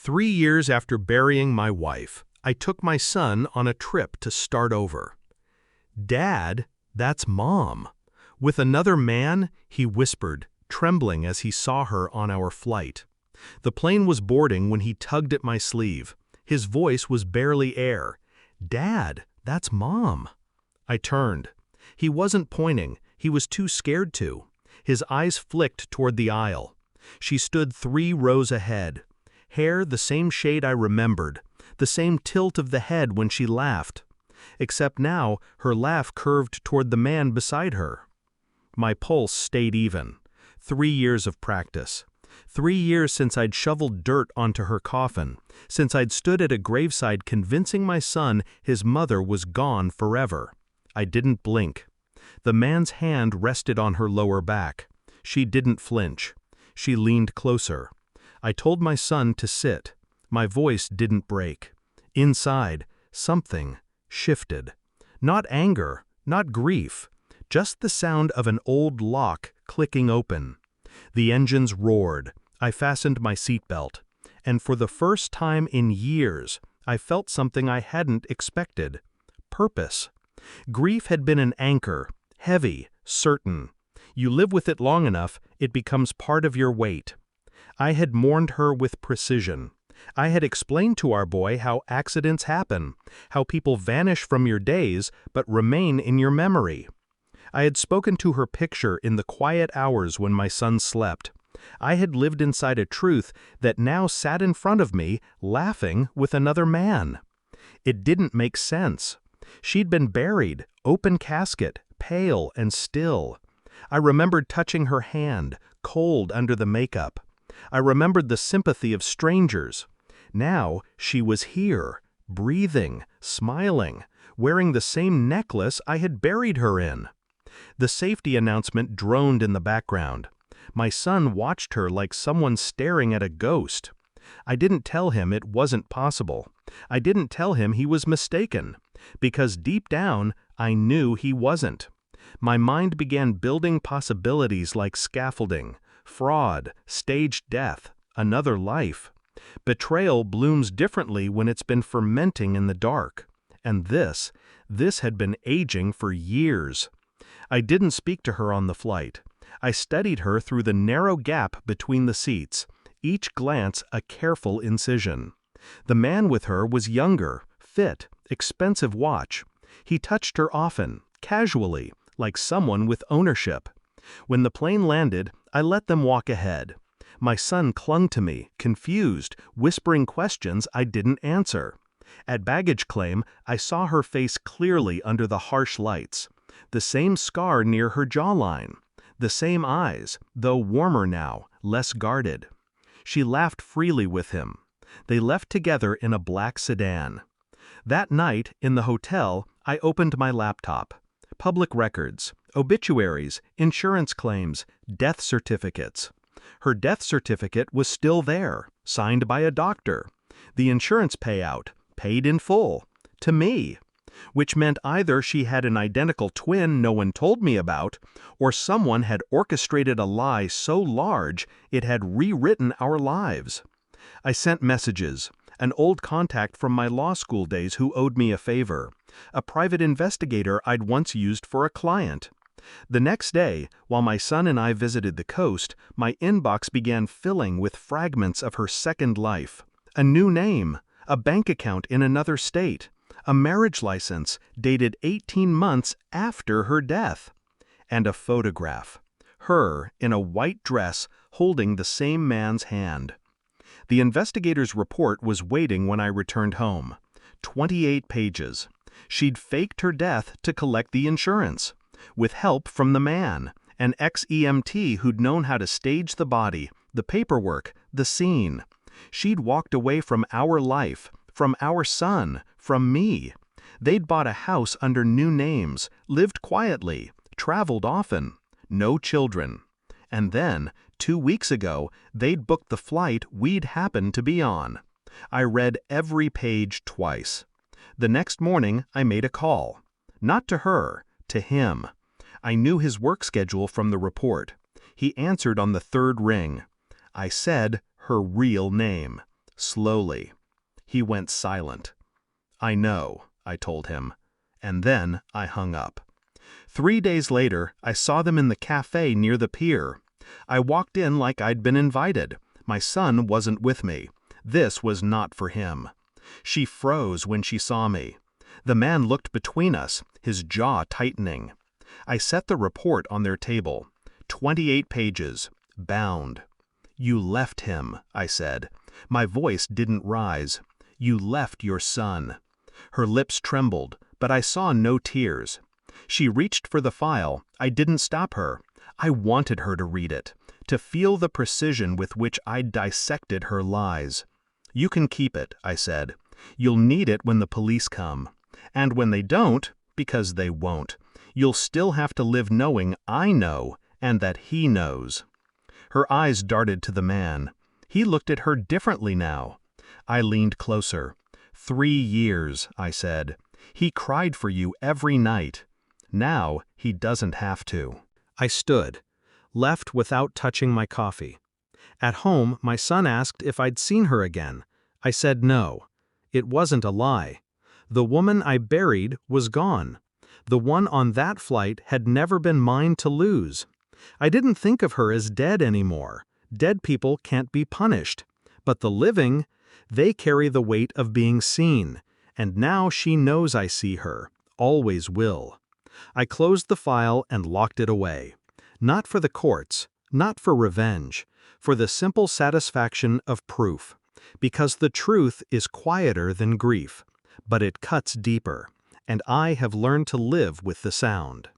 3 years after burying my wife, I took my son on a trip to start over. "Dad, that's Mom." With another man, he whispered, trembling as he saw her on our flight. The plane was boarding when he tugged at my sleeve. His voice was barely air. "Dad, that's Mom." I turned. He wasn't pointing, he was too scared to. His eyes flicked toward the aisle. She stood 3 rows ahead. Hair the same shade I remembered, the same tilt of the head when she laughed. Except now, her laugh curved toward the man beside her. My pulse stayed even. 3 years of practice. 3 years since I'd shoveled dirt onto her coffin, since I'd stood at a graveside convincing my son his mother was gone forever. I didn't blink. The man's hand rested on her lower back. She didn't flinch. She leaned closer. I told my son to sit. My voice didn't break. Inside, something shifted. Not anger, not grief, just the sound of an old lock clicking open. The engines roared. I fastened my seatbelt. And for the first time in years, I felt something I hadn't expected. Purpose. Grief had been an anchor, heavy, certain. You live with it long enough, it becomes part of your weight. I had mourned her with precision. I had explained to our boy how accidents happen, how people vanish from your days but remain in your memory. I had spoken to her picture in the quiet hours when my son slept. I had lived inside a truth that now sat in front of me, laughing with another man. It didn't make sense. She'd been buried, open casket, pale and still. I remembered touching her hand, cold under the makeup. I remembered the sympathy of strangers. Now she was here, breathing, smiling, wearing the same necklace I had buried her in. The safety announcement droned in the background. My son watched her like someone staring at a ghost. I didn't tell him it wasn't possible. I didn't tell him he was mistaken, because deep down I knew he wasn't. My mind began building possibilities like scaffolding, fraud, staged death, another life. Betrayal blooms differently when it's been fermenting in the dark. And this had been aging for years. I didn't speak to her on the flight. I studied her through the narrow gap between the seats, each glance a careful incision. The man with her was younger, fit, expensive watch. He touched her often, casually, like someone with ownership. When the plane landed, I let them walk ahead. My son clung to me, confused, whispering questions I didn't answer. At baggage claim, I saw her face clearly under the harsh lights. The same scar near her jawline. The same eyes, though warmer now, less guarded. She laughed freely with him. They left together in a black sedan. That night, in the hotel, I opened my laptop. Public records, obituaries, insurance claims, death certificates. Her death certificate was still there, signed by a doctor. The insurance payout, paid in full, to me, which meant either she had an identical twin no one told me about, or someone had orchestrated a lie so large it had rewritten our lives. I sent messages, an old contact from my law school days who owed me a favor, a private investigator I'd once used for a client. The next day, while my son and I visited the coast, my inbox began filling with fragments of her second life. A new name, a bank account in another state, a marriage license dated 18 months after her death, and a photograph. Her in a white dress holding the same man's hand. The investigator's report was waiting when I returned home. 28 pages. She'd faked her death to collect the insurance, with help from the man, an ex-EMT who'd known how to stage the body, the paperwork, the scene. She'd walked away from our life, from our son, from me. They'd bought a house under new names, lived quietly, traveled often, no children. And then, 2 weeks ago, they'd booked the flight we'd happened to be on. I read every page twice. The next morning, I made a call. Not to her, to him. I knew his work schedule from the report. He answered on the 3rd ring. I said her real name. Slowly. He went silent. "I know," I told him. And then I hung up. 3 days later, I saw them in the cafe near the pier. I walked in like I'd been invited. My son wasn't with me. This was not for him. She froze when she saw me. The man looked between us, his jaw tightening. I set the report on their table. 28 pages. Bound. "You left him," I said. My voice didn't rise. "You left your son." Her lips trembled, but I saw no tears. She reached for the file. I didn't stop her. I wanted her to read it, to feel the precision with which I'd dissected her lies. "You can keep it," I said. "You'll need it when the police come. And when they don't, because they won't, you'll still have to live knowing I know and that he knows." Her eyes darted to the man. He looked at her differently now. I leaned closer. 3 years, I said. He cried for you every night. Now he doesn't have to. I stood, left without touching my coffee. At home, my son asked if I'd seen her again. I said no. It wasn't a lie. The woman I buried was gone. The one on that flight had never been mine to lose. I didn't think of her as dead anymore. Dead people can't be punished. But the living, they carry the weight of being seen. And now she knows I see her, always will. I closed the file and locked it away. Not for the courts, not for revenge, for the simple satisfaction of proof. Because the truth is quieter than grief, but it cuts deeper, and I have learned to live with the sound.